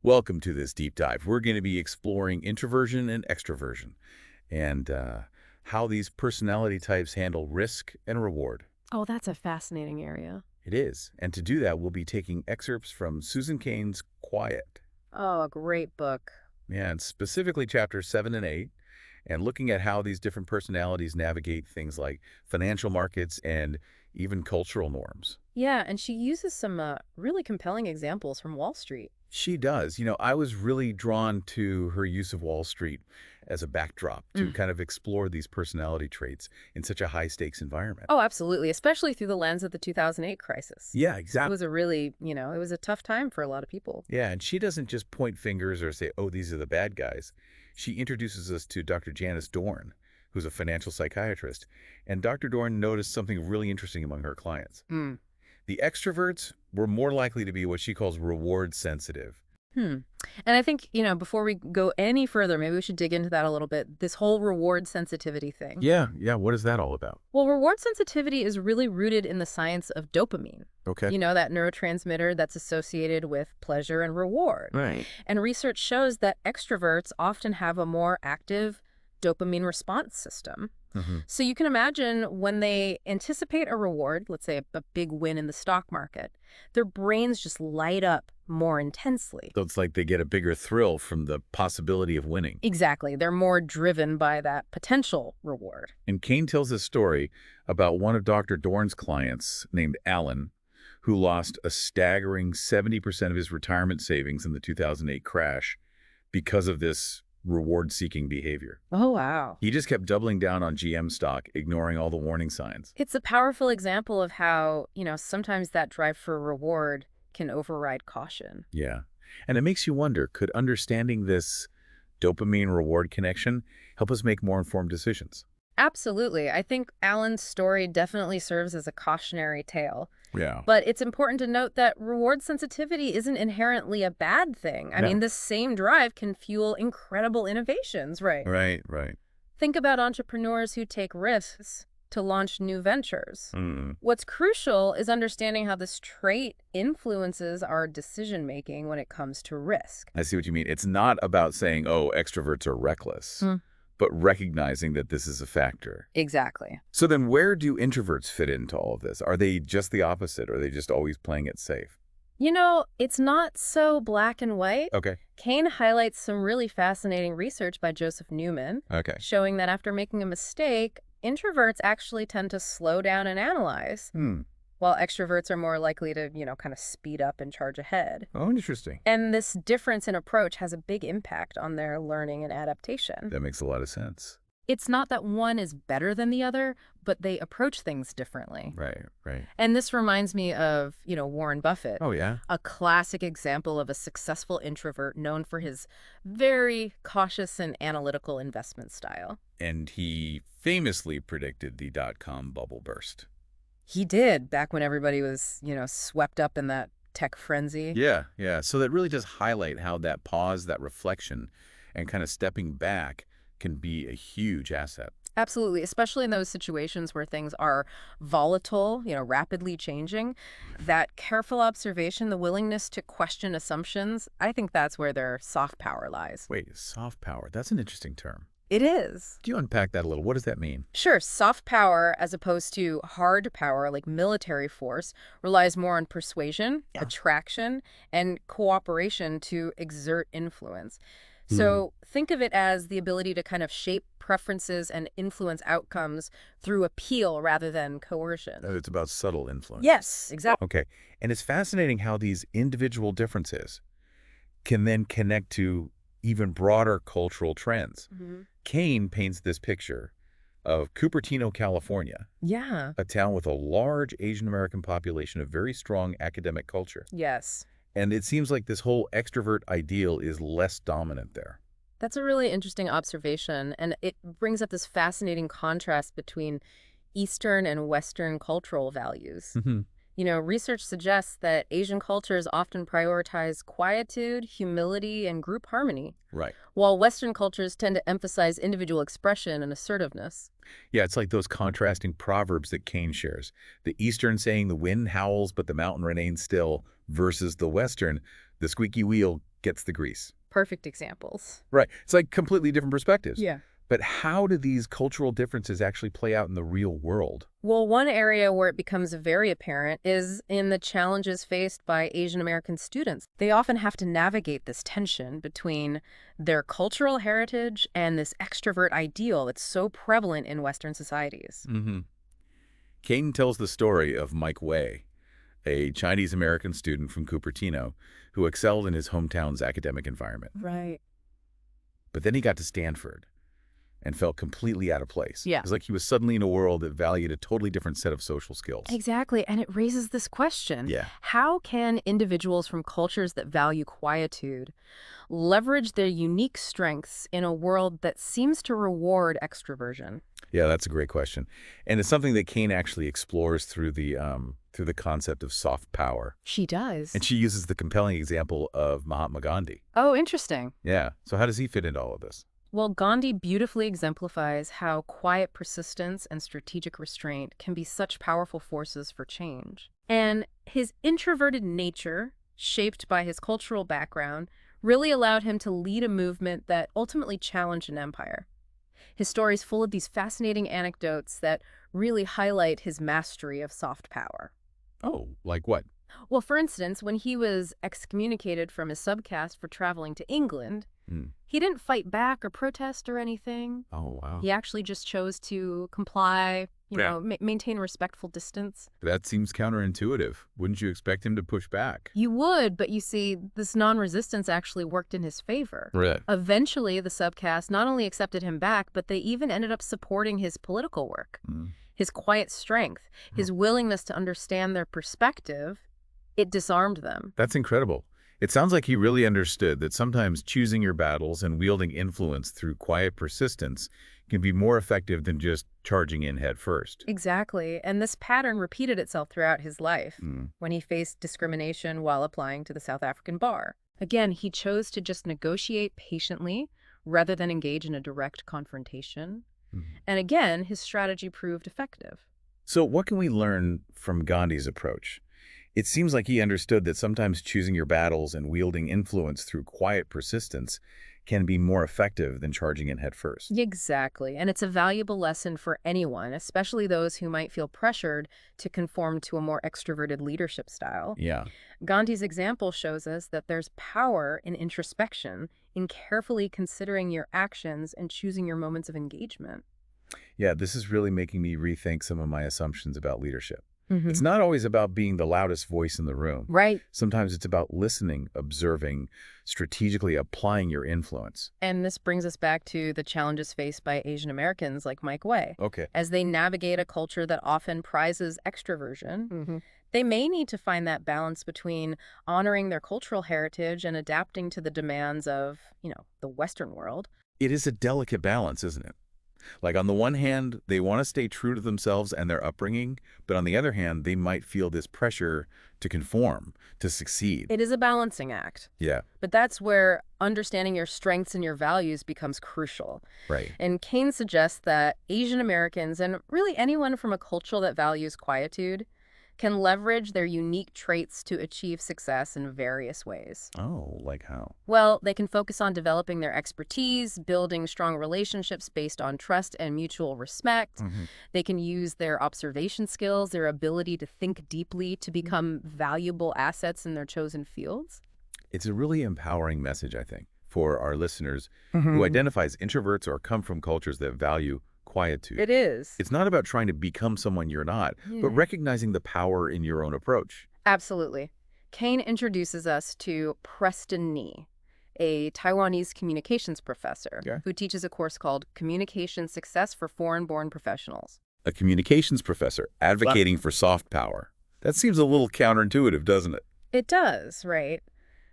Welcome to this deep dive. We're going to be exploring introversion and extroversion and how these personality types handle risk and reward. Oh, that's a fascinating area. It is. And to do that, we'll be taking excerpts from Susan Cain's Quiet. Oh, a great book. Yeah, and specifically chapters 7 and 8, and looking at how these different personalities navigate things like financial markets and even cultural norms. Yeah, and she uses some really compelling examples from Wall Street. She does. I was really drawn to her use of Wall Street as a backdrop to Mm. kind of explore these personality traits in such a high-stakes environment. Oh, absolutely, especially through the lens of the 2008 crisis. Yeah, It exactly. was a really, it was a tough time for a lot of people. Yeah, and she doesn't just point fingers or say, oh, these are the bad guys. She introduces us to Dr. Janice Dorn, who's a financial psychiatrist. And Dr. Dorn noticed something really interesting among her clients. Mm. The extroverts were more likely to be what she calls reward sensitive. Hmm. And I think, before we go any further, maybe we should dig into that a little bit. This whole reward sensitivity thing. Yeah. What is that all about? Well, reward sensitivity is really rooted in the science of dopamine. Okay. That neurotransmitter that's associated with pleasure and reward. Right. And research shows that extroverts often have a more active dopamine response system. So you can imagine when they anticipate a reward, let's say a big win in the stock market, their brains just light up more intensely. So it's like they get a bigger thrill from the possibility of winning. Exactly. They're more driven by that potential reward. And Cain tells a story about one of Dr. Dorn's clients named Alan, who lost a staggering 70% of his retirement savings in the 2008 crash because of this reward-seeking behavior. Oh, wow. He just kept doubling down on GM stock, ignoring all the warning signs. It's a powerful example of how, sometimes that drive for reward can override caution. Yeah. And it makes you wonder, could understanding this dopamine reward connection help us make more informed decisions? Absolutely. I think Alan's story definitely serves as a cautionary tale. Yeah. But it's important to note that reward sensitivity isn't inherently a bad thing. I No. mean, this same drive can fuel incredible innovations, right? Right. Think about entrepreneurs who take risks to launch new ventures. Mm. What's crucial is understanding how this trait influences our decision-making when it comes to risk. I see what you mean. It's not about saying, oh, extroverts are reckless, but recognizing that this is a factor. Exactly. So then where do introverts fit into all of this? Are they just the opposite? Or are they just always playing it safe? It's not so black and white. Okay. Cain highlights some really fascinating research by Joseph Newman, Okay. showing that after making a mistake, introverts actually tend to slow down and analyze, while extroverts are more likely to, kind of speed up and charge ahead. Oh, interesting. And this difference in approach has a big impact on their learning and adaptation. That makes a lot of sense. It's not that one is better than the other, but they approach things differently. Right. And this reminds me of, Warren Buffett. Oh, yeah? A classic example of a successful introvert known for his very cautious and analytical investment style. And he famously predicted the dot-com bubble burst. He did, back when everybody was, swept up in that tech frenzy. Yeah. So that really does highlight how that pause, that reflection, and kind of stepping back can be a huge asset. Absolutely, especially in those situations where things are volatile, rapidly changing. That careful observation, the willingness to question assumptions, I think that's where their soft power lies. Wait, soft power. That's an interesting term. It is. Do you unpack that a little? What does that mean? Sure, soft power, as opposed to hard power, like military force, relies more on persuasion, attraction, and cooperation to exert influence. So think of it as the ability to kind of shape preferences and influence outcomes through appeal rather than coercion. It's about subtle influence. Yes, exactly. Okay. And it's fascinating how these individual differences can then connect to even broader cultural trends. Cain paints this picture of Cupertino, California, Yeah. a town with a large Asian American population of very strong academic culture. Yes. And it seems like this whole extrovert ideal is less dominant there. That's a really interesting observation, and it brings up this fascinating contrast between Eastern and Western cultural values. Research suggests that Asian cultures often prioritize quietude, humility, and group harmony, Right. while Western cultures tend to emphasize individual expression and assertiveness. Yeah, it's like those contrasting proverbs that Cain shares. The Eastern saying the wind howls but the mountain remains still versus the Western, the squeaky wheel gets the grease. Perfect examples. Right. It's like completely different perspectives. Yeah. But how do these cultural differences actually play out in the real world? Well, one area where it becomes very apparent is in the challenges faced by Asian American students. They often have to navigate this tension between their cultural heritage and this extrovert ideal that's so prevalent in Western societies. Cain tells the story of Mike Wei, a Chinese-American student from Cupertino who excelled in his hometown's academic environment. Right. But then he got to Stanford and felt completely out of place. Yeah. It was like he was suddenly in a world that valued a totally different set of social skills. Exactly. And it raises this question. Yeah. How can individuals from cultures that value quietude leverage their unique strengths in a world that seems to reward extroversion? Yeah, that's a great question. And it's something that Cain actually explores through the concept of soft power. She does. And she uses the compelling example of Mahatma Gandhi. Oh, interesting. Yeah. So how does he fit into all of this? Well, Gandhi beautifully exemplifies how quiet persistence and strategic restraint can be such powerful forces for change. And his introverted nature, shaped by his cultural background, really allowed him to lead a movement that ultimately challenged an empire. His story is full of these fascinating anecdotes that really highlight his mastery of soft power. Oh, like what? Well, for instance, when he was excommunicated from his subcaste for traveling to England, he didn't fight back or protest or anything. Oh, wow. He actually just chose to comply, maintain a respectful distance. That seems counterintuitive. Wouldn't you expect him to push back? You would, but you see, this non-resistance actually worked in his favor. Right. Eventually, the subcaste not only accepted him back, but they even ended up supporting his political work. His quiet strength, his willingness to understand their perspective, it disarmed them. That's incredible. It sounds like he really understood that sometimes choosing your battles and wielding influence through quiet persistence can be more effective than just charging in head first. Exactly. And this pattern repeated itself throughout his life when he faced discrimination while applying to the South African bar. Again, he chose to just negotiate patiently rather than engage in a direct confrontation. And again, his strategy proved effective. So what can we learn from Gandhi's approach? It seems like he understood that sometimes choosing your battles and wielding influence through quiet persistence can be more effective than charging in head first. Exactly. And it's a valuable lesson for anyone, especially those who might feel pressured to conform to a more extroverted leadership style. Yeah. Gandhi's example shows us that there's power in introspection, in carefully considering your actions and choosing your moments of engagement. Yeah, this is really making me rethink some of my assumptions about leadership. It's not always about being the loudest voice in the room. Right. Sometimes it's about listening, observing, strategically applying your influence. And this brings us back to the challenges faced by Asian Americans like Mike Wei. Okay. As they navigate a culture that often prizes extroversion, they may need to find that balance between honoring their cultural heritage and adapting to the demands of, the Western world. It is a delicate balance, isn't it? Like on the one hand, they want to stay true to themselves and their upbringing, but on the other hand, they might feel this pressure to conform, to succeed. It is a balancing act. Yeah. But that's where understanding your strengths and your values becomes crucial. Right. And Cain suggests that Asian Americans, and really anyone from a culture that values quietude, can leverage their unique traits to achieve success in various ways. Oh, like how? Well, they can focus on developing their expertise, building strong relationships based on trust and mutual respect. They can use their observation skills, their ability to think deeply to become valuable assets in their chosen fields. It's a really empowering message, I think, for our listeners who identify as introverts or come from cultures that value quietude. It is. It's not about trying to become someone you're not, but recognizing the power in your own approach. Absolutely. Cain introduces us to Preston Nee, a Taiwanese communications professor who teaches a course called Communication Success for Foreign-Born Professionals. A communications professor advocating for soft power. That seems a little counterintuitive, doesn't it? It does, right?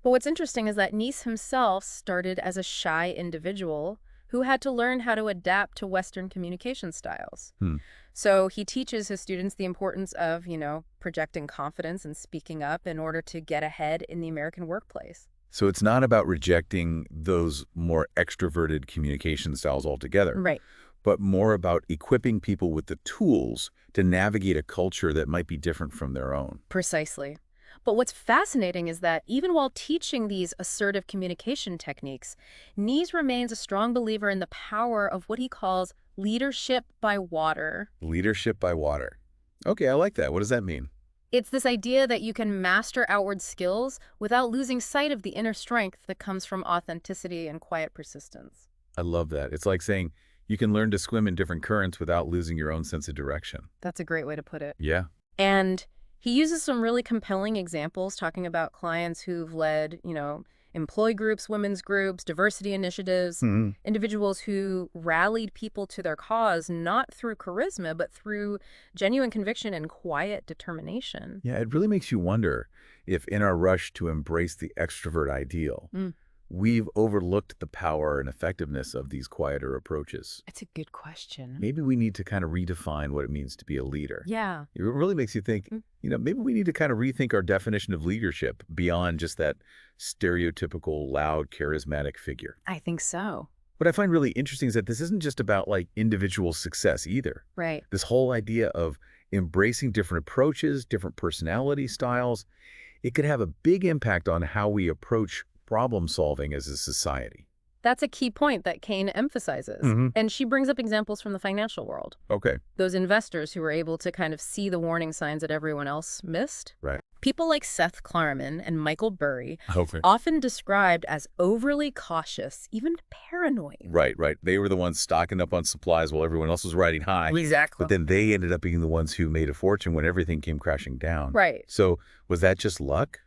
But what's interesting is that Nee himself started as a shy individual who had to learn how to adapt to Western communication styles. So he teaches his students the importance of, projecting confidence and speaking up in order to get ahead in the American workplace. So it's not about rejecting those more extroverted communication styles altogether. Right. But more about equipping people with the tools to navigate a culture that might be different from their own. Precisely. But what's fascinating is that even while teaching these assertive communication techniques, Nees remains a strong believer in the power of what he calls leadership by water. Leadership by water. Okay, I like that. What does that mean? It's this idea that you can master outward skills without losing sight of the inner strength that comes from authenticity and quiet persistence. I love that. It's like saying you can learn to swim in different currents without losing your own sense of direction. That's a great way to put it. Yeah. And he uses some really compelling examples talking about clients who've led, employee groups, women's groups, diversity initiatives, Mhm. individuals who rallied people to their cause, not through charisma, but through genuine conviction and quiet determination. Yeah, it really makes you wonder if in our rush to embrace the extrovert ideal, Mm, we've overlooked the power and effectiveness of these quieter approaches. that's a good question. Maybe we need to kind of redefine what it means to be a leader. Yeah. It really makes you think, Mm. maybe we need to kind of rethink our definition of leadership beyond just that stereotypical, loud, charismatic figure. I think so. What I find really interesting is that this isn't just about like individual success either. Right. This whole idea of embracing different approaches, different personality styles, it could have a big impact on how we approach problem solving as a society. That's a key point that Cain emphasizes. Mhm. And she brings up examples from the financial world. Okay. Those investors who were able to kind of see the warning signs that everyone else missed. Right. People like Seth Klarman and Michael Burry, Okay. often described as overly cautious, even paranoid. Right. They were the ones stocking up on supplies while everyone else was riding high. Exactly. But then they ended up being the ones who made a fortune when everything came crashing down. Right. So was that just luck?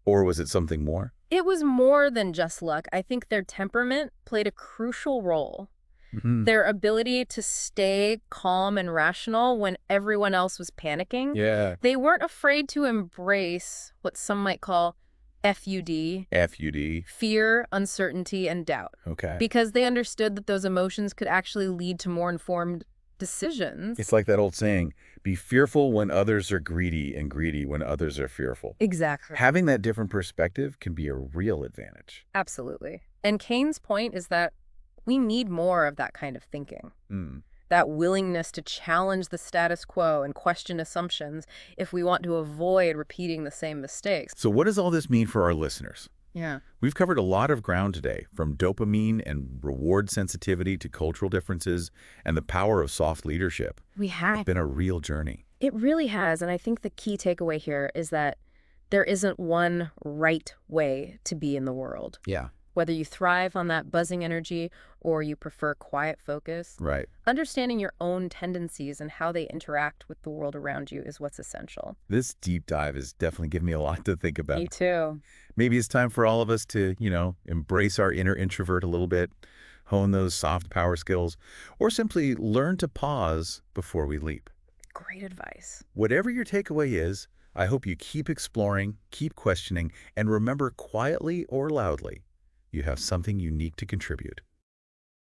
Or was it something more? It was more than just luck. I think their temperament played a crucial role. Mhm. Their ability to stay calm and rational when everyone else was panicking. Yeah. They weren't afraid to embrace what some might call FUD, FUD. fear, uncertainty, and doubt, Okay. because they understood that those emotions could actually lead to more informed decisions. It's like that old saying, be fearful when others are greedy and greedy when others are fearful. Exactly. Having that different perspective can be a real advantage. Absolutely. And Kane's point is that we need more of that kind of thinking. Mm. That willingness to challenge the status quo and question assumptions if we want to avoid repeating the same mistakes. So what does all this mean for our listeners? Yeah. We've covered a lot of ground today, from dopamine and reward sensitivity to cultural differences and the power of soft leadership. We have. It's been a real journey. It really has. And I think the key takeaway here is that there isn't one right way to be in the world. Yeah. Whether you thrive on that buzzing energy or you prefer quiet focus, Right. understanding your own tendencies and how they interact with the world around you is what's essential. This deep dive has definitely given me a lot to think about. Me too. Maybe it's time for all of us to, embrace our inner introvert a little bit, hone those soft power skills, or simply learn to pause before we leap. Great advice. Whatever your takeaway is, I hope you keep exploring, keep questioning, and remember quietly or loudly, you have something unique to contribute.